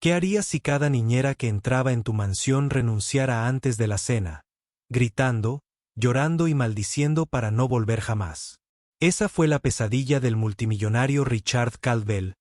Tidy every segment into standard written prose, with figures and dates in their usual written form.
¿Qué harías si cada niñera que entraba en tu mansión renunciara antes de la cena, gritando, llorando y maldiciendo para no volver jamás? Esa fue la pesadilla del multimillonario Richard Caldwell,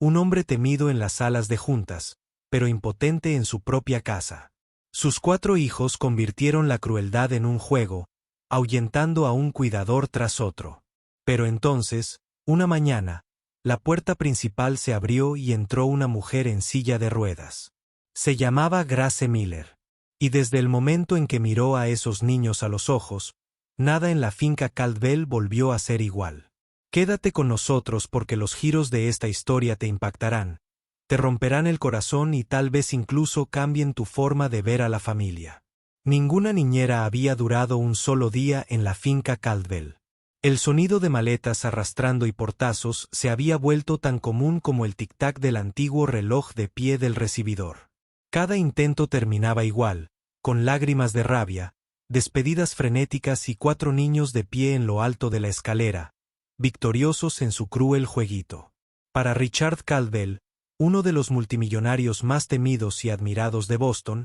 un hombre temido en las salas de juntas, pero impotente en su propia casa. Sus 4 hijos convirtieron la crueldad en un juego, ahuyentando a un cuidador tras otro. Pero entonces, una mañana, la puerta principal se abrió y entró una mujer en silla de ruedas. Se llamaba Grace Miller. Y desde el momento en que miró a esos niños a los ojos, nada en la finca Caldwell volvió a ser igual. Quédate con nosotros porque los giros de esta historia te impactarán, te romperán el corazón y tal vez incluso cambien tu forma de ver a la familia. Ninguna niñera había durado un solo día en la finca Caldwell. El sonido de maletas arrastrando y portazos se había vuelto tan común como el tic-tac del antiguo reloj de pie del recibidor. Cada intento terminaba igual, con lágrimas de rabia, despedidas frenéticas y 4 niños de pie en lo alto de la escalera, victoriosos en su cruel jueguito. Para Richard Caldwell, uno de los multimillonarios más temidos y admirados de Boston,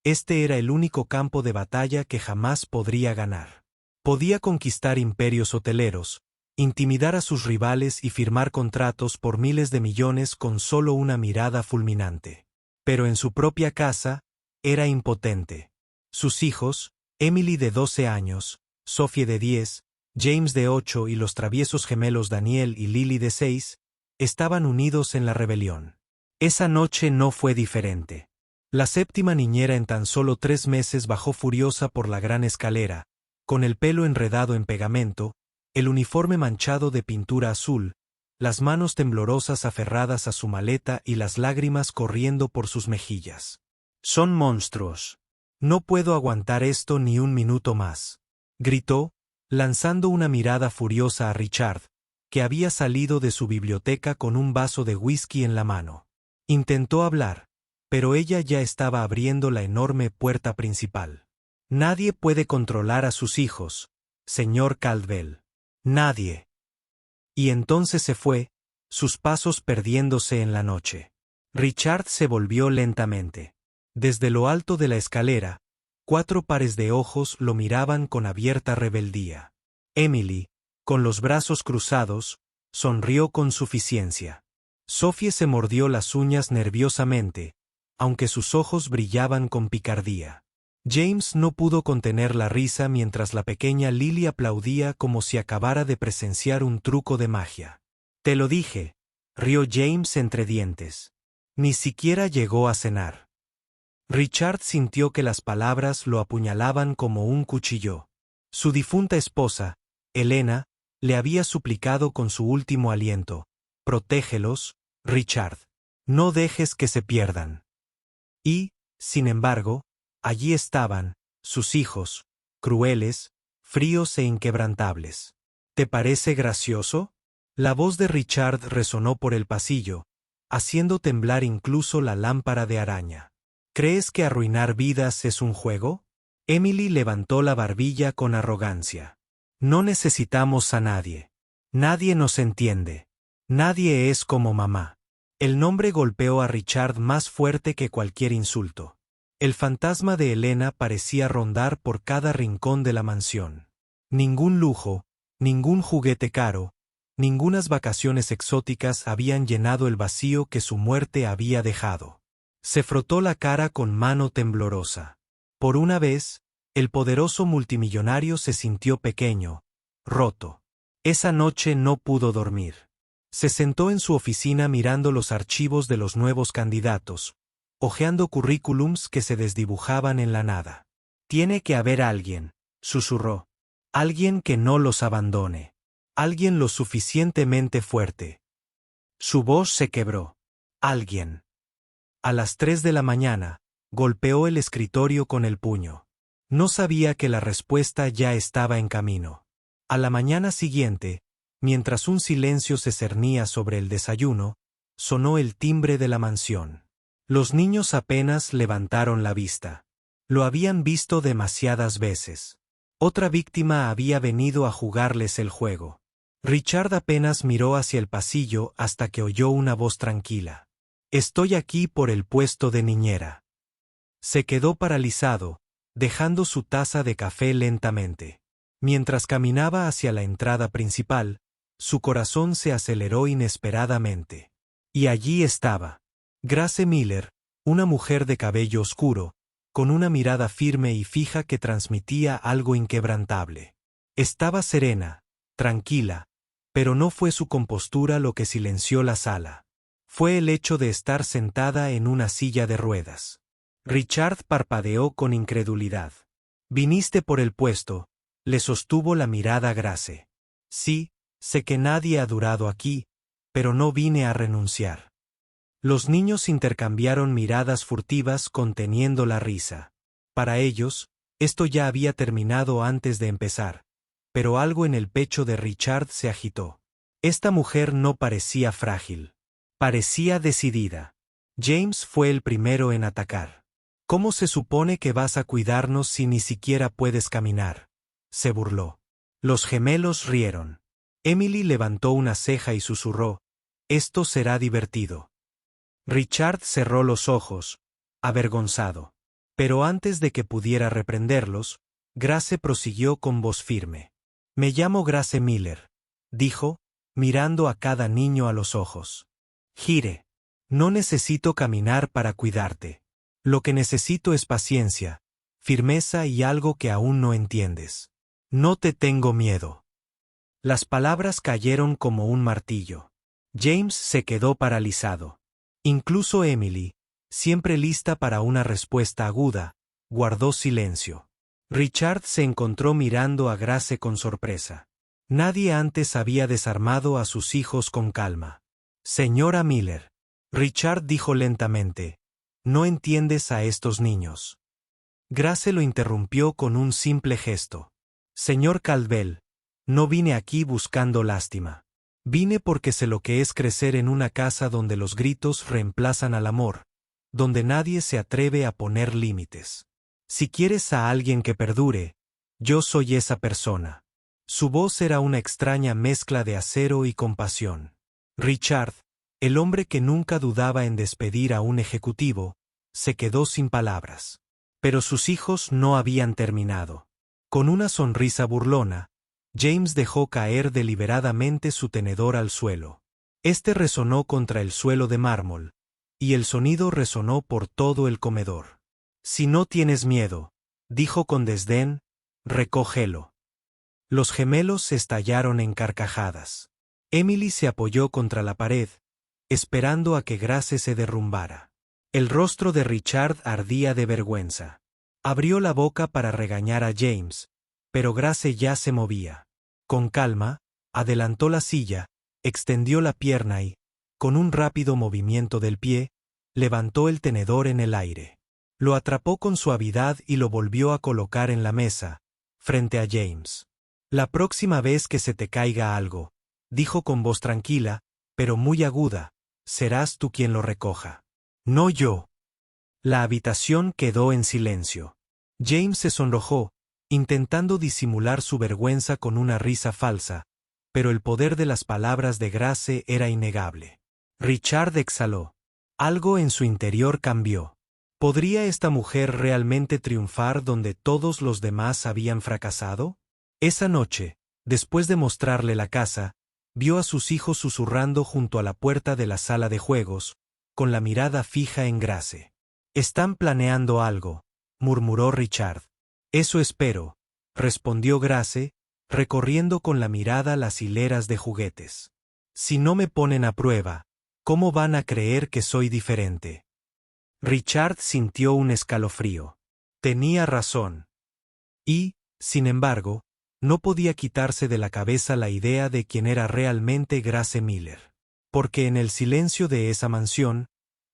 este era el único campo de batalla que jamás podría ganar. Podía conquistar imperios hoteleros, intimidar a sus rivales y firmar contratos por miles de millones con solo una mirada fulminante. Pero en su propia casa, era impotente. Sus hijos, Emily de 12 años, Sophie de 10, James de 8 y los traviesos gemelos Daniel y Lily de 6, estaban unidos en la rebelión. Esa noche no fue diferente. La 7ª niñera en tan solo 3 meses bajó furiosa por la gran escalera, con el pelo enredado en pegamento, el uniforme manchado de pintura azul, las manos temblorosas aferradas a su maleta y las lágrimas corriendo por sus mejillas. «Son monstruos. No puedo aguantar esto ni un minuto más», gritó, lanzando una mirada furiosa a Richard, que había salido de su biblioteca con un vaso de whisky en la mano. Intentó hablar, pero ella ya estaba abriendo la enorme puerta principal. «Nadie puede controlar a sus hijos, señor Caldwell. Nadie». Y entonces se fue, sus pasos perdiéndose en la noche. Richard se volvió lentamente. Desde lo alto de la escalera, 4 pares de ojos lo miraban con abierta rebeldía. Emily, con los brazos cruzados, sonrió con suficiencia. Sophie se mordió las uñas nerviosamente, aunque sus ojos brillaban con picardía. James no pudo contener la risa mientras la pequeña Lily aplaudía como si acabara de presenciar un truco de magia. «Te lo dije», rió James entre dientes. «Ni siquiera llegó a cenar». Richard sintió que las palabras lo apuñalaban como un cuchillo. Su difunta esposa, Elena, le había suplicado con su último aliento: «Protégelos, Richard. No dejes que se pierdan». Y, sin embargo, allí estaban, sus hijos, crueles, fríos e inquebrantables. «¿Te parece gracioso?». La voz de Richard resonó por el pasillo, haciendo temblar incluso la lámpara de araña. «¿Crees que arruinar vidas es un juego?». Emily levantó la barbilla con arrogancia. «No necesitamos a nadie. Nadie nos entiende. Nadie es como mamá». El nombre golpeó a Richard más fuerte que cualquier insulto. El fantasma de Elena parecía rondar por cada rincón de la mansión. Ningún lujo, ningún juguete caro, ningunas vacaciones exóticas habían llenado el vacío que su muerte había dejado. Se frotó la cara con mano temblorosa. Por una vez, el poderoso multimillonario se sintió pequeño, roto. Esa noche no pudo dormir. Se sentó en su oficina mirando los archivos de los nuevos candidatos, hojeando currículums que se desdibujaban en la nada. «Tiene que haber alguien», susurró. «Alguien que no los abandone. Alguien lo suficientemente fuerte». Su voz se quebró. «Alguien». A las 3 de la mañana, golpeó el escritorio con el puño. No sabía que la respuesta ya estaba en camino. A la mañana siguiente, mientras un silencio se cernía sobre el desayuno, sonó el timbre de la mansión. Los niños apenas levantaron la vista. Lo habían visto demasiadas veces. Otra víctima había venido a jugarles el juego. Richard apenas miró hacia el pasillo hasta que oyó una voz tranquila. Estoy aquí por el puesto de niñera. Se quedó paralizado, dejando su taza de café lentamente. Mientras caminaba hacia la entrada principal, su corazón se aceleró inesperadamente. Y allí estaba. Grace Miller, una mujer de cabello oscuro, con una mirada firme y fija que transmitía algo inquebrantable. Estaba serena, tranquila, pero no fue su compostura lo que silenció la sala. Fue el hecho de estar sentada en una silla de ruedas. Richard parpadeó con incredulidad. «¿Viniste por el puesto?», le sostuvo la mirada Grace. «Sí, sé que nadie ha durado aquí, pero no vine a renunciar». Los niños intercambiaron miradas furtivas conteniendo la risa. Para ellos, esto ya había terminado antes de empezar, pero algo en el pecho de Richard se agitó. Esta mujer no parecía frágil. Parecía decidida. James fue el primero en atacar. «¿Cómo se supone que vas a cuidarnos si ni siquiera puedes caminar?», se burló. Los gemelos rieron. Emily levantó una ceja y susurró: «Esto será divertido». Richard cerró los ojos, avergonzado. Pero antes de que pudiera reprenderlos, Grace prosiguió con voz firme. «Me llamo Grace Miller», dijo, mirando a cada niño a los ojos. «Gire. No necesito caminar para cuidarte. Lo que necesito es paciencia, firmeza y algo que aún no entiendes. No te tengo miedo». Las palabras cayeron como un martillo. James se quedó paralizado. Incluso Emily, siempre lista para una respuesta aguda, guardó silencio. Richard se encontró mirando a Grace con sorpresa. Nadie antes había desarmado a sus hijos con calma. «Señora Miller», Richard dijo lentamente, «no entiendes a estos niños». Grace lo interrumpió con un simple gesto. «Señor Caldwell, no vine aquí buscando lástima. Vine porque sé lo que es crecer en una casa donde los gritos reemplazan al amor, donde nadie se atreve a poner límites. Si quieres a alguien que perdure, yo soy esa persona». Su voz era una extraña mezcla de acero y compasión. Richard, el hombre que nunca dudaba en despedir a un ejecutivo, se quedó sin palabras. Pero sus hijos no habían terminado. Con una sonrisa burlona, James dejó caer deliberadamente su tenedor al suelo. Este resonó contra el suelo de mármol, y el sonido resonó por todo el comedor. «Si no tienes miedo», dijo con desdén, «recógelo». Los gemelos estallaron en carcajadas. Emily se apoyó contra la pared, esperando a que Grace se derrumbara. El rostro de Richard ardía de vergüenza. Abrió la boca para regañar a James, pero Grace ya se movía. Con calma, adelantó la silla, extendió la pierna y, con un rápido movimiento del pie, levantó el tenedor en el aire. Lo atrapó con suavidad y lo volvió a colocar en la mesa, frente a James. «La próxima vez que se te caiga algo», dijo con voz tranquila, pero muy aguda, «serás tú quien lo recoja. No yo». La habitación quedó en silencio. James se sonrojó, intentando disimular su vergüenza con una risa falsa, pero el poder de las palabras de Grace era innegable. Richard exhaló. Algo en su interior cambió. ¿Podría esta mujer realmente triunfar donde todos los demás habían fracasado? Esa noche, después de mostrarle la casa, vio a sus hijos susurrando junto a la puerta de la sala de juegos, con la mirada fija en Grace. «Están planeando algo», murmuró Richard. «Eso espero», respondió Grace, recorriendo con la mirada las hileras de juguetes. «Si no me ponen a prueba, ¿cómo van a creer que soy diferente?». Richard sintió un escalofrío. Tenía razón. Y, sin embargo, no podía quitarse de la cabeza la idea de quién era realmente Grace Miller. Porque en el silencio de esa mansión,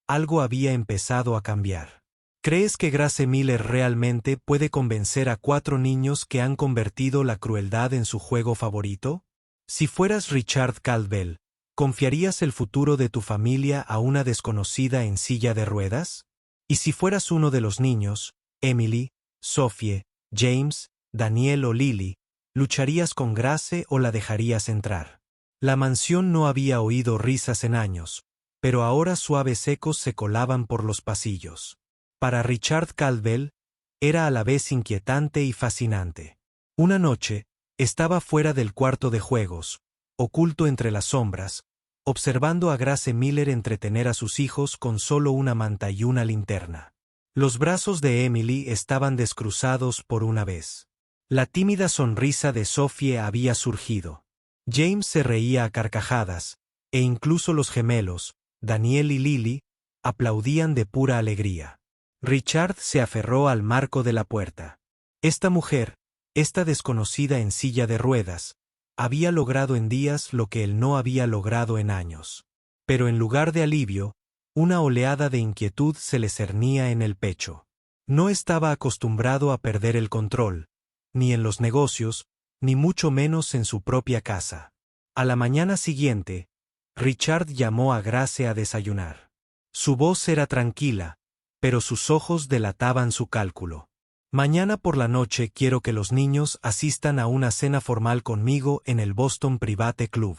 algo había empezado a cambiar. ¿Crees que Grace Miller realmente puede convencer a 4 niños que han convertido la crueldad en su juego favorito? Si fueras Richard Caldwell, ¿confiarías el futuro de tu familia a una desconocida en silla de ruedas? Y si fueras uno de los niños, Emily, Sophie, James, Daniel o Lily, ¿lucharías con Grace o la dejarías entrar? La mansión no había oído risas en años, pero ahora suaves ecos se colaban por los pasillos. Para Richard Caldwell, era a la vez inquietante y fascinante. Una noche, estaba fuera del cuarto de juegos, oculto entre las sombras, observando a Grace Miller entretener a sus hijos con solo una manta y una linterna. Los brazos de Emily estaban descruzados por una vez. La tímida sonrisa de Sophie había surgido. James se reía a carcajadas, e incluso los gemelos, Daniel y Lily, aplaudían de pura alegría. Richard se aferró al marco de la puerta. Esta mujer, esta desconocida en silla de ruedas, había logrado en días lo que él no había logrado en años. Pero en lugar de alivio, una oleada de inquietud se le cernía en el pecho. No estaba acostumbrado a perder el control, ni en los negocios, ni mucho menos en su propia casa. A la mañana siguiente, Richard llamó a Grace a desayunar. Su voz era tranquila, pero sus ojos delataban su cálculo. Mañana por la noche quiero que los niños asistan a una cena formal conmigo en el Boston Private Club.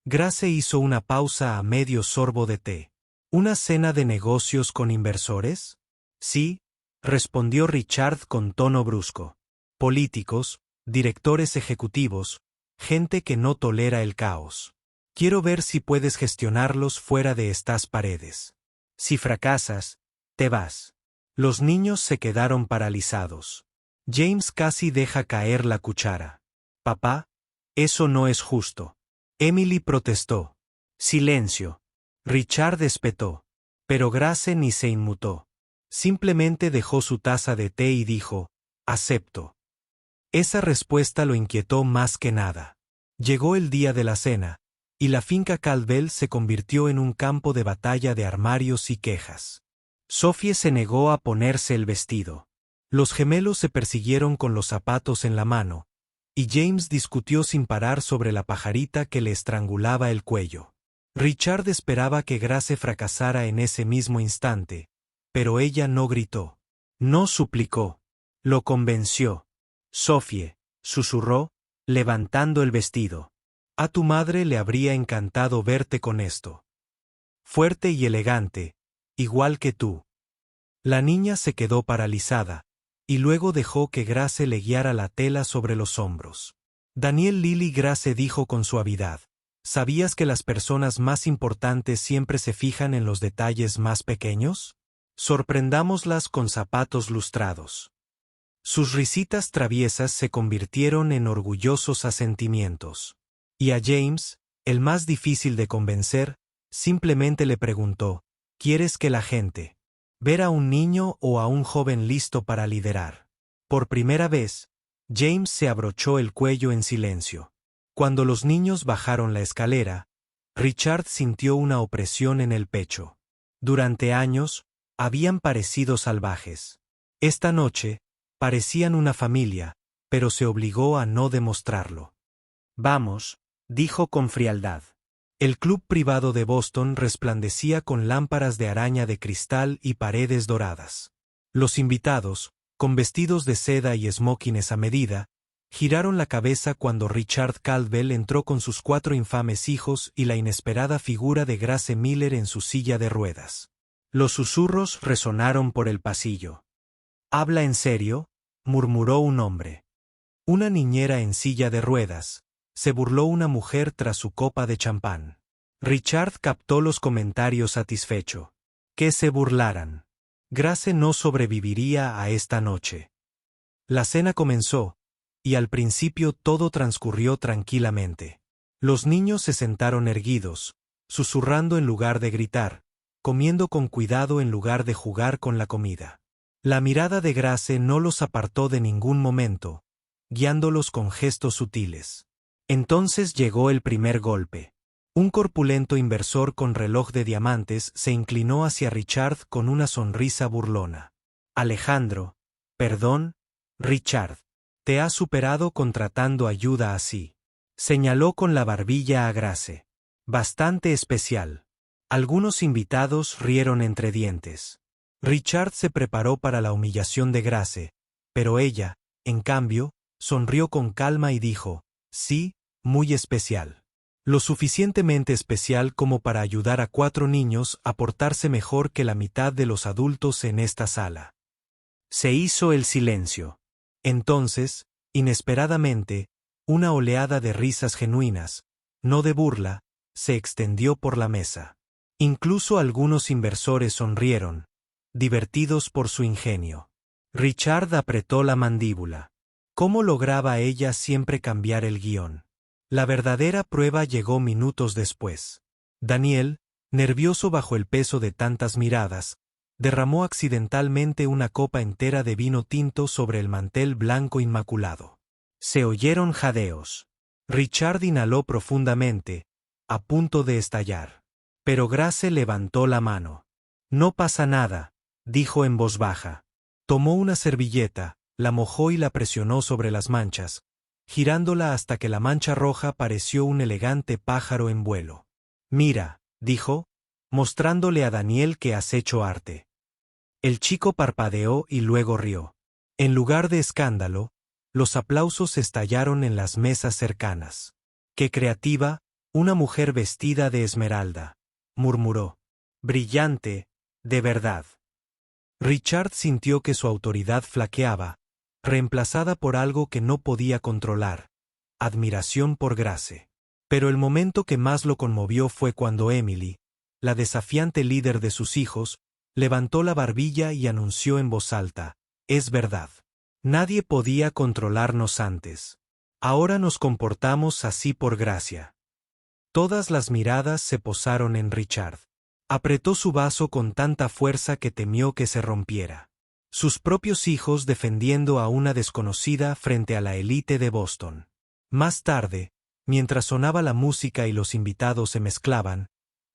Grace hizo una pausa a medio sorbo de té. ¿Una cena de negocios con inversores? Sí, respondió Richard con tono brusco. Políticos, directores ejecutivos, gente que no tolera el caos. Quiero ver si puedes gestionarlos fuera de estas paredes. Si fracasas, te vas. Los niños se quedaron paralizados. James casi deja caer la cuchara. Papá, eso no es justo. Emily protestó. Silencio. Richard espetó. Pero Grace ni se inmutó. Simplemente dejó su taza de té y dijo, acepto. Esa respuesta lo inquietó más que nada. Llegó el día de la cena, y la finca Caldwell se convirtió en un campo de batalla de armarios y quejas. Sophie se negó a ponerse el vestido. Los gemelos se persiguieron con los zapatos en la mano, y James discutió sin parar sobre la pajarita que le estrangulaba el cuello. Richard esperaba que Grace fracasara en ese mismo instante, pero ella no gritó. No suplicó. Lo convenció. Sophie, susurró, levantando el vestido. A tu madre le habría encantado verte con esto. Fuerte y elegante, igual que tú. La niña se quedó paralizada, y luego dejó que Grace le guiara la tela sobre los hombros. Daniel Lily Grace dijo con suavidad, ¿sabías que las personas más importantes siempre se fijan en los detalles más pequeños? Sorprendámoslas con zapatos lustrados. Sus risitas traviesas se convirtieron en orgullosos asentimientos. Y a James, el más difícil de convencer, simplemente le preguntó, ¿quieres que la gente ver a un niño o a un joven listo para liderar? Por primera vez, James se abrochó el cuello en silencio. Cuando los niños bajaron la escalera, Richard sintió una opresión en el pecho. Durante años, habían parecido salvajes. Esta noche, parecían una familia, pero se obligó a no demostrarlo. Vamos, dijo con frialdad. El club privado de Boston resplandecía con lámparas de araña de cristal y paredes doradas. Los invitados, con vestidos de seda y smokines a medida, giraron la cabeza cuando Richard Caldwell entró con sus 4 infames hijos y la inesperada figura de Grace Miller en su silla de ruedas. Los susurros resonaron por el pasillo. «¿Habla en serio?», murmuró un hombre. Una niñera en silla de ruedas, se burló una mujer tras su copa de champán. Richard captó los comentarios satisfecho. Que se burlaran. Grace no sobreviviría a esta noche. La cena comenzó, y al principio todo transcurrió tranquilamente. Los niños se sentaron erguidos, susurrando en lugar de gritar, comiendo con cuidado en lugar de jugar con la comida. La mirada de Grace no los apartó de ningún momento, guiándolos con gestos sutiles. Entonces llegó el primer golpe. Un corpulento inversor con reloj de diamantes se inclinó hacia Richard con una sonrisa burlona. Alejandro, perdón, Richard, te has superado contratando ayuda así. Señaló con la barbilla a Grace. Bastante especial. Algunos invitados rieron entre dientes. Richard se preparó para la humillación de Grace, pero ella, en cambio, sonrió con calma y dijo, sí, muy especial. Lo suficientemente especial como para ayudar a 4 niños a portarse mejor que la mitad de los adultos en esta sala. Se hizo el silencio. Entonces, inesperadamente, una oleada de risas genuinas, no de burla, se extendió por la mesa. Incluso algunos inversores sonrieron, divertidos por su ingenio. Richard apretó la mandíbula. ¿Cómo lograba ella siempre cambiar el guión? La verdadera prueba llegó minutos después. Daniel, nervioso bajo el peso de tantas miradas, derramó accidentalmente una copa entera de vino tinto sobre el mantel blanco inmaculado. Se oyeron jadeos. Richard inhaló profundamente, a punto de estallar. Pero Grace levantó la mano. No pasa nada, dijo en voz baja. Tomó una servilleta, la mojó y la presionó sobre las manchas, girándola hasta que la mancha roja pareció un elegante pájaro en vuelo. Mira, dijo, mostrándole a Daniel que has hecho arte. El chico parpadeó y luego rió. En lugar de escándalo, los aplausos estallaron en las mesas cercanas. ¡Qué creativa! Una mujer vestida de esmeralda, murmuró. Brillante, de verdad. Richard sintió que su autoridad flaqueaba, reemplazada por algo que no podía controlar, admiración por Grace. Pero el momento que más lo conmovió fue cuando Emily, la desafiante líder de sus hijos, levantó la barbilla y anunció en voz alta, «Es verdad. Nadie podía controlarnos antes. Ahora nos comportamos así por gracia». Todas las miradas se posaron en Richard. Apretó su vaso con tanta fuerza que temió que se rompiera. Sus propios hijos defendiendo a una desconocida frente a la élite de Boston. Más tarde, mientras sonaba la música y los invitados se mezclaban,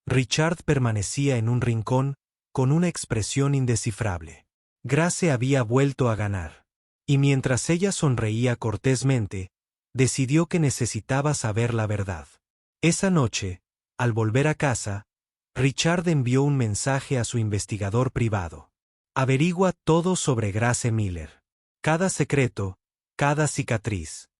Richard permanecía en un rincón, con una expresión indescifrable. Grace había vuelto a ganar. Y mientras ella sonreía cortésmente, decidió que necesitaba saber la verdad. Esa noche, al volver a casa, Richard envió un mensaje a su investigador privado. Averigua todo sobre Grace Miller. Cada secreto, cada cicatriz.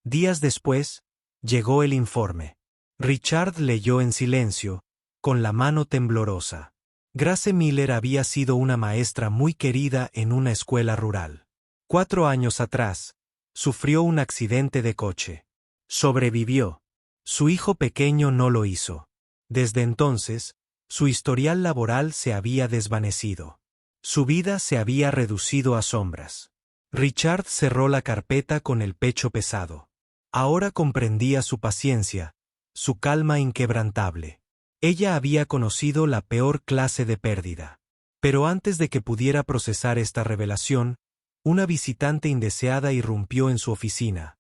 Días después, llegó el informe. Richard leyó en silencio, con la mano temblorosa. Grace Miller había sido una maestra muy querida en una escuela rural. 4 años atrás, sufrió un accidente de coche. Sobrevivió. Su hijo pequeño no lo hizo. Desde entonces, su historial laboral se había desvanecido. Su vida se había reducido a sombras. Richard cerró la carpeta con el pecho pesado. Ahora comprendía su paciencia, su calma inquebrantable. Ella había conocido la peor clase de pérdida. Pero antes de que pudiera procesar esta revelación, una visitante indeseada irrumpió en su oficina.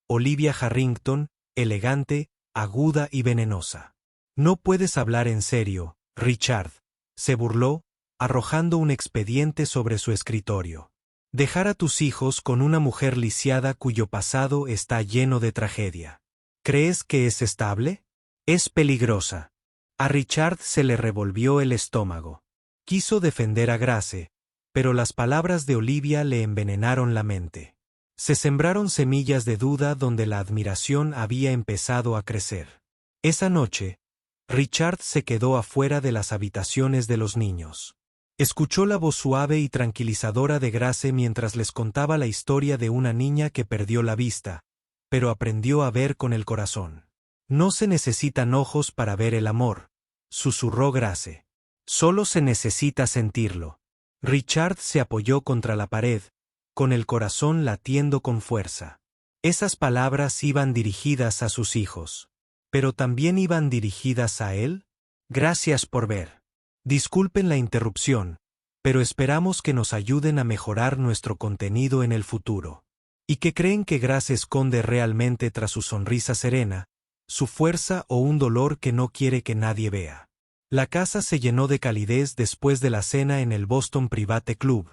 Olivia Harrington, elegante, aguda y venenosa. «No puedes hablar en serio, Richard», se burló, arrojando un expediente sobre su escritorio. «Dejar a tus hijos con una mujer lisiada cuyo pasado está lleno de tragedia. ¿Crees que es estable? Es peligrosa». A Richard se le revolvió el estómago. Quiso defender a Grace, pero las palabras de Olivia le envenenaron la mente. Se sembraron semillas de duda donde la admiración había empezado a crecer. Esa noche, Richard se quedó afuera de las habitaciones de los niños. Escuchó la voz suave y tranquilizadora de Grace mientras les contaba la historia de una niña que perdió la vista, pero aprendió a ver con el corazón. «No se necesitan ojos para ver el amor», susurró Grace. «Solo se necesita sentirlo». Richard se apoyó contra la pared, con el corazón latiendo con fuerza. Esas palabras iban dirigidas a sus hijos. ¿Pero también iban dirigidas a él? Gracias por ver. Disculpen la interrupción, pero esperamos que nos ayuden a mejorar nuestro contenido en el futuro. ¿Y qué creen que Grace esconde realmente tras su sonrisa serena, su fuerza o un dolor que no quiere que nadie vea? La casa se llenó de calidez después de la cena en el Boston Private Club,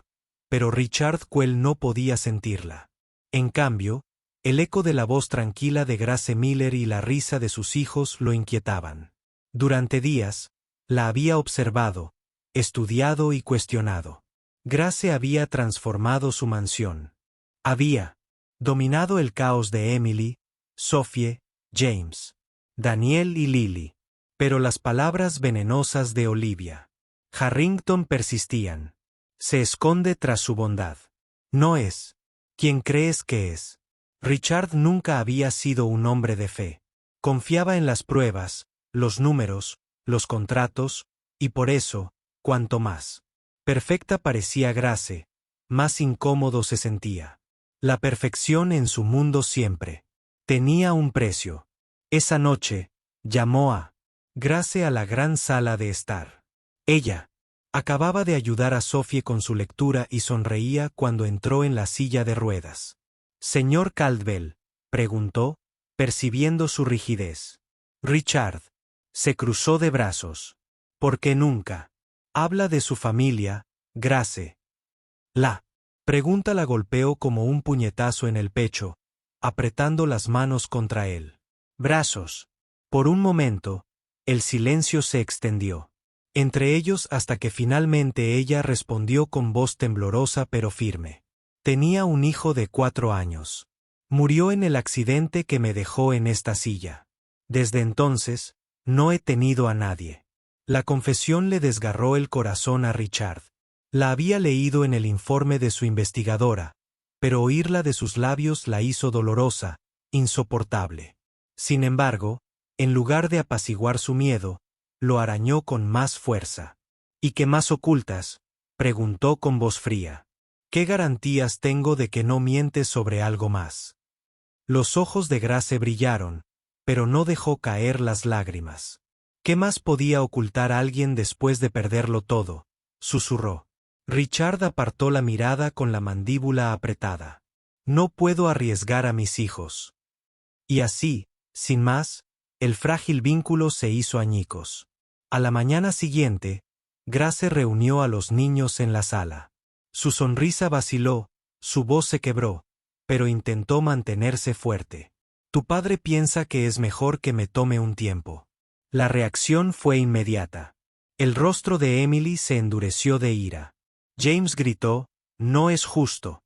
pero Richard Quell no podía sentirla. En cambio, el eco de la voz tranquila de Grace Miller y la risa de sus hijos lo inquietaban. Durante días, la había observado, estudiado y cuestionado. Grace había transformado su mansión. Había dominado el caos de Emily, Sophie, James. Daniel y Lily. Pero las palabras venenosas de Olivia Harrington persistían. Se esconde tras su bondad. No es quien crees que es. Richard nunca había sido un hombre de fe. Confiaba en las pruebas, los números, los contratos, y por eso, cuanto más perfecta parecía Grace, más incómodo se sentía. La perfección en su mundo siempre tenía un precio. Esa noche, llamó a Grace a la gran sala de estar. Ella acababa de ayudar a Sophie con su lectura y sonreía cuando entró en la silla de ruedas. «Señor Caldwell», preguntó, percibiendo su rigidez. Richard se cruzó de brazos. «¿Por qué nunca habla de su familia, Grace?» La pregunta la golpeó como un puñetazo en el pecho, apretando las manos contra él. Brazos. Por un momento, el silencio se extendió entre ellos hasta que finalmente ella respondió con voz temblorosa pero firme. Tenía un hijo de 4 años. Murió en el accidente que me dejó en esta silla. Desde entonces, no he tenido a nadie. La confesión le desgarró el corazón a Richard. La había leído en el informe de su investigadora, pero oírla de sus labios la hizo dolorosa, insoportable. Sin embargo, en lugar de apaciguar su miedo, lo arañó con más fuerza. ¿Y qué más ocultas?, preguntó con voz fría. ¿Qué garantías tengo de que no mientes sobre algo más? Los ojos de Grace brillaron, pero no dejó caer las lágrimas. ¿Qué más podía ocultar alguien después de perderlo todo?, susurró. Richard apartó la mirada con la mandíbula apretada. No puedo arriesgar a mis hijos. Y así, sin más, el frágil vínculo se hizo añicos. A la mañana siguiente, Grace reunió a los niños en la sala. Su sonrisa vaciló, su voz se quebró, pero intentó mantenerse fuerte. Tu padre piensa que es mejor que me tome un tiempo. La reacción fue inmediata. El rostro de Emily se endureció de ira. James gritó, no es justo.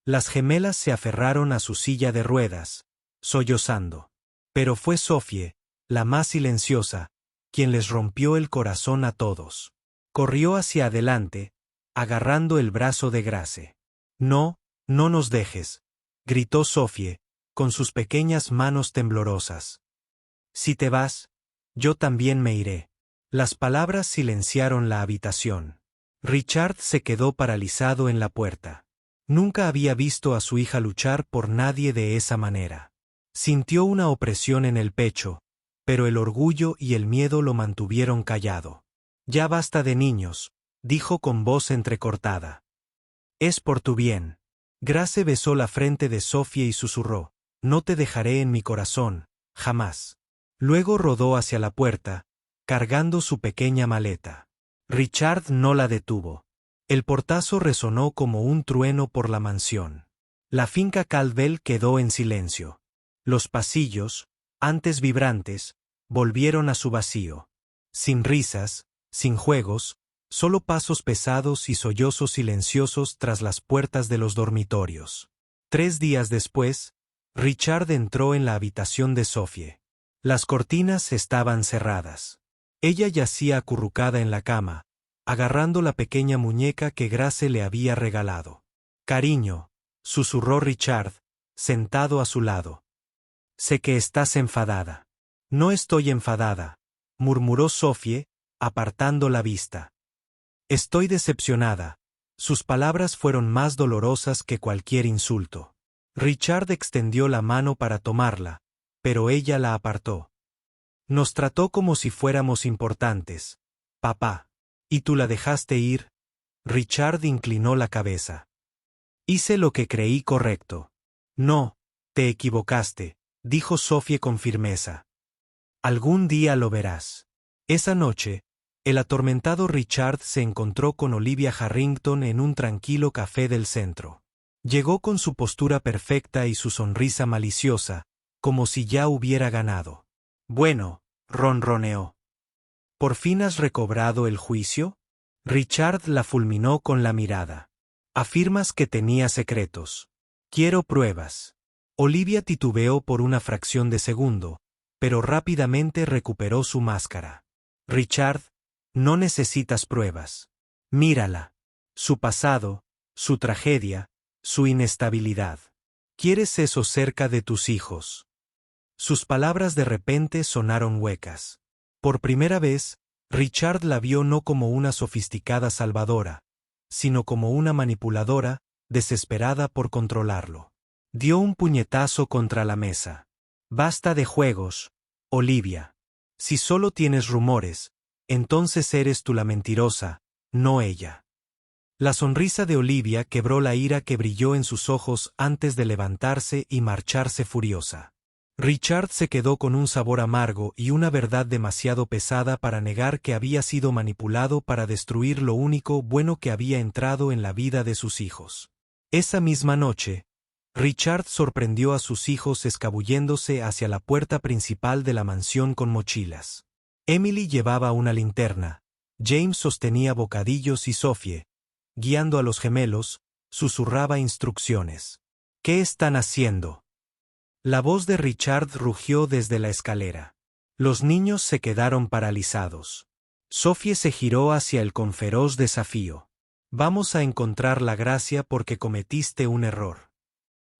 Las gemelas se aferraron a su silla de ruedas, sollozando. Pero fue Sophie, la más silenciosa, quien les rompió el corazón a todos. Corrió hacia adelante, agarrando el brazo de Grace. No, no nos dejes, gritó Sophie, con sus pequeñas manos temblorosas. Si te vas, yo también me iré. Las palabras silenciaron la habitación. Richard se quedó paralizado en la puerta. Nunca había visto a su hija luchar por nadie de esa manera. Sintió una opresión en el pecho, pero el orgullo y el miedo lo mantuvieron callado. Ya basta de niños, dijo con voz entrecortada. Es por tu bien. Grace besó la frente de Sophie y susurró, no te dejaré en mi corazón, jamás. Luego rodó hacia la puerta, cargando su pequeña maleta. Richard no la detuvo. El portazo resonó como un trueno por la mansión. La finca Caldwell quedó en silencio. Los pasillos, antes vibrantes, volvieron a su vacío. Sin risas, sin juegos, solo pasos pesados y sollozos silenciosos tras las puertas de los dormitorios. 3 días después, Richard entró en la habitación de Sophie. Las cortinas estaban cerradas. Ella yacía acurrucada en la cama, agarrando la pequeña muñeca que Grace le había regalado. Cariño, susurró Richard, sentado a su lado. Sé que estás enfadada. No estoy enfadada, murmuró Sophie, apartando la vista. Estoy decepcionada. Sus palabras fueron más dolorosas que cualquier insulto. Richard extendió la mano para tomarla, pero ella la apartó. Nos trató como si fuéramos importantes, papá. ¿Y tú la dejaste ir? Richard inclinó la cabeza. Hice lo que creí correcto. No, te equivocaste, dijo Sophie con firmeza. Algún día lo verás. Esa noche, el atormentado Richard se encontró con Olivia Harrington en un tranquilo café del centro. Llegó con su postura perfecta y su sonrisa maliciosa, como si ya hubiera ganado. Bueno, ronroneó. ¿Por fin has recobrado el juicio? Richard la fulminó con la mirada. Afirmas que tenía secretos. Quiero pruebas. Olivia titubeó por una fracción de segundo, pero rápidamente recuperó su máscara. Richard, no necesitas pruebas. Mírala. Su pasado, su tragedia, su inestabilidad. ¿Quieres eso cerca de tus hijos? Sus palabras de repente sonaron huecas. Por primera vez, Richard la vio no como una sofisticada salvadora, sino como una manipuladora, desesperada por controlarlo. Dio un puñetazo contra la mesa. Basta de juegos, Olivia. Si solo tienes rumores, entonces eres tú la mentirosa, no ella. La sonrisa de Olivia quebró la ira que brilló en sus ojos antes de levantarse y marcharse furiosa. Richard se quedó con un sabor amargo y una verdad demasiado pesada para negar que había sido manipulado para destruir lo único bueno que había entrado en la vida de sus hijos. Esa misma noche, Richard sorprendió a sus hijos escabulléndose hacia la puerta principal de la mansión con mochilas. Emily llevaba una linterna, James sostenía bocadillos y Sophie, guiando a los gemelos, susurraba instrucciones. ¿Qué están haciendo? La voz de Richard rugió desde la escalera. Los niños se quedaron paralizados. Sophie se giró hacia él con feroz desafío. Vamos a encontrar la gracia porque cometiste un error.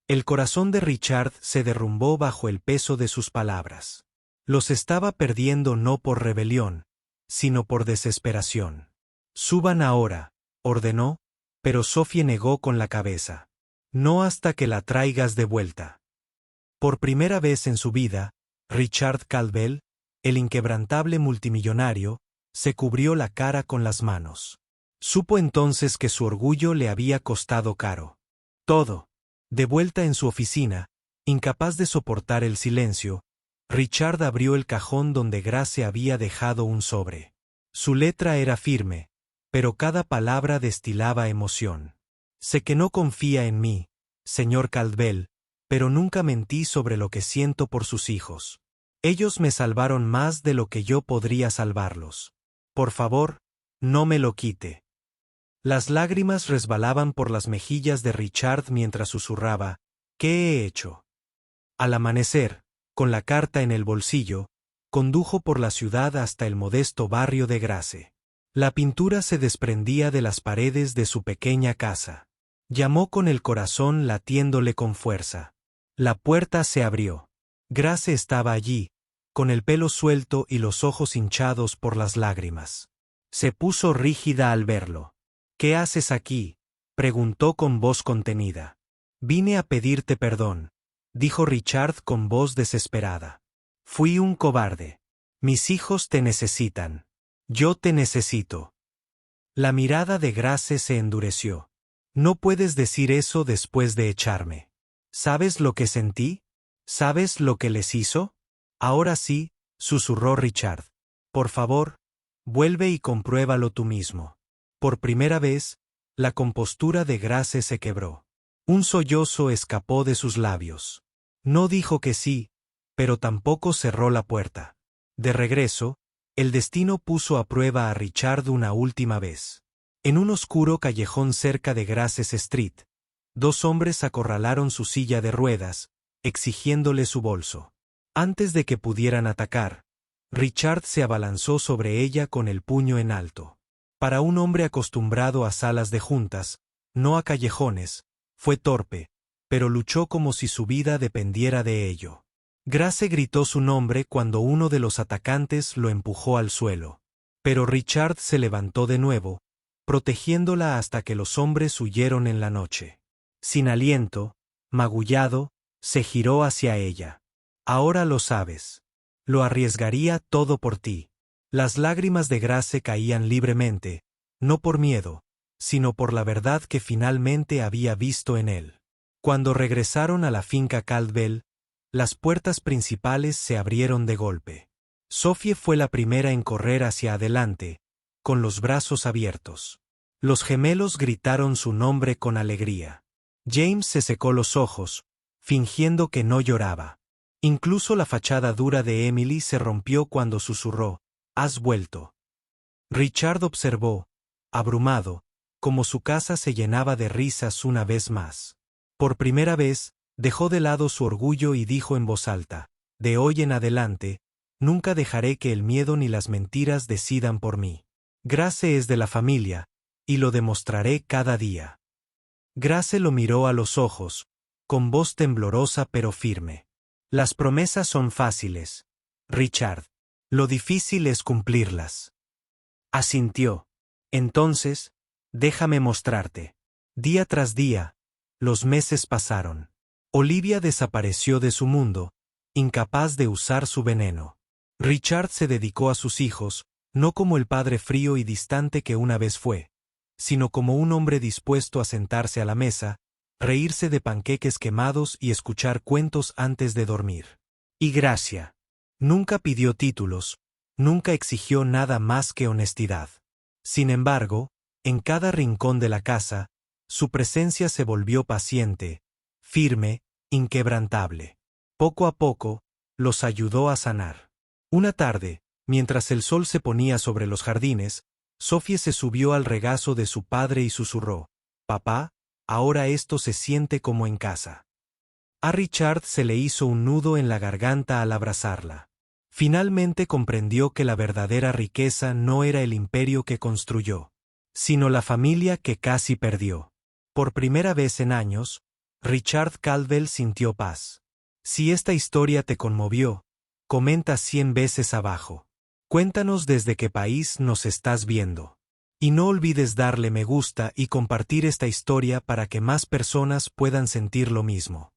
El corazón de Richard se derrumbó bajo el peso de sus palabras. Los estaba perdiendo no por rebelión, sino por desesperación. Suban ahora, ordenó, pero Sophie negó con la cabeza. No hasta que la traigas de vuelta. Por primera vez en su vida, Richard Caldwell, el inquebrantable multimillonario, se cubrió la cara con las manos. Supo entonces que su orgullo le había costado caro. Todo. De vuelta en su oficina, incapaz de soportar el silencio, Richard abrió el cajón donde Grace había dejado un sobre. Su letra era firme, pero cada palabra destilaba emoción. Sé que no confía en mí, señor Caldwell, pero nunca mentí sobre lo que siento por sus hijos. Ellos me salvaron más de lo que yo podría salvarlos. Por favor, no me lo quite. Las lágrimas resbalaban por las mejillas de Richard mientras susurraba, ¿qué he hecho? Al amanecer, con la carta en el bolsillo, condujo por la ciudad hasta el modesto barrio de Grace. La pintura se desprendía de las paredes de su pequeña casa. Llamó con el corazón latiéndole con fuerza. La puerta se abrió. Grace estaba allí, con el pelo suelto y los ojos hinchados por las lágrimas. Se puso rígida al verlo. ¿Qué haces aquí?, preguntó con voz contenida. Vine a pedirte perdón, dijo Richard con voz desesperada. Fui un cobarde. Mis hijos te necesitan. Yo te necesito. La mirada de Grace se endureció. No puedes decir eso después de echarme. ¿Sabes lo que sentí? ¿Sabes lo que les hizo? Ahora sí, susurró Richard. Por favor, vuelve y compruébalo tú mismo. Por primera vez, la compostura de Grace se quebró. Un sollozo escapó de sus labios. No dijo que sí, pero tampoco cerró la puerta. De regreso, el destino puso a prueba a Richard una última vez. En un oscuro callejón cerca de Grace's Street, dos hombres acorralaron su silla de ruedas, exigiéndole su bolso. Antes de que pudieran atacar, Richard se abalanzó sobre ella con el puño en alto. Para un hombre acostumbrado a salas de juntas, no a callejones, fue torpe, pero luchó como si su vida dependiera de ello. Grace gritó su nombre cuando uno de los atacantes lo empujó al suelo. Pero Richard se levantó de nuevo, protegiéndola hasta que los hombres huyeron en la noche. Sin aliento, magullado, se giró hacia ella. Ahora lo sabes. Lo arriesgaría todo por ti. Las lágrimas de Grace caían libremente, no por miedo, sino por la verdad que finalmente había visto en él. Cuando regresaron a la finca Caldwell, las puertas principales se abrieron de golpe. Sophie fue la primera en correr hacia adelante, con los brazos abiertos. Los gemelos gritaron su nombre con alegría. James se secó los ojos, fingiendo que no lloraba. Incluso la fachada dura de Emily se rompió cuando susurró, «Has vuelto». Richard observó, abrumado, como su casa se llenaba de risas una vez más. Por primera vez, dejó de lado su orgullo y dijo en voz alta, De hoy en adelante, nunca dejaré que el miedo ni las mentiras decidan por mí. Grace es de la familia, y lo demostraré cada día. Grace lo miró a los ojos, con voz temblorosa pero firme. Las promesas son fáciles, Richard. Lo difícil es cumplirlas. Asintió. Entonces, déjame mostrarte. Día tras día, los meses pasaron. Olivia desapareció de su mundo, incapaz de usar su veneno. Richard se dedicó a sus hijos, no como el padre frío y distante que una vez fue, sino como un hombre dispuesto a sentarse a la mesa, reírse de panqueques quemados y escuchar cuentos antes de dormir. Y Gracia. Nunca pidió títulos, nunca exigió nada más que honestidad. Sin embargo, en cada rincón de la casa, su presencia se volvió paciente, firme, inquebrantable. Poco a poco, los ayudó a sanar. Una tarde, mientras el sol se ponía sobre los jardines, Sophie se subió al regazo de su padre y susurró: «Papá, ahora esto se siente como en casa». A Richard se le hizo un nudo en la garganta al abrazarla. Finalmente comprendió que la verdadera riqueza no era el imperio que construyó, sino la familia que casi perdió. Por primera vez en años, Richard Caldwell sintió paz. Si esta historia te conmovió, comenta 100 veces abajo. Cuéntanos desde qué país nos estás viendo. Y no olvides darle me gusta y compartir esta historia para que más personas puedan sentir lo mismo.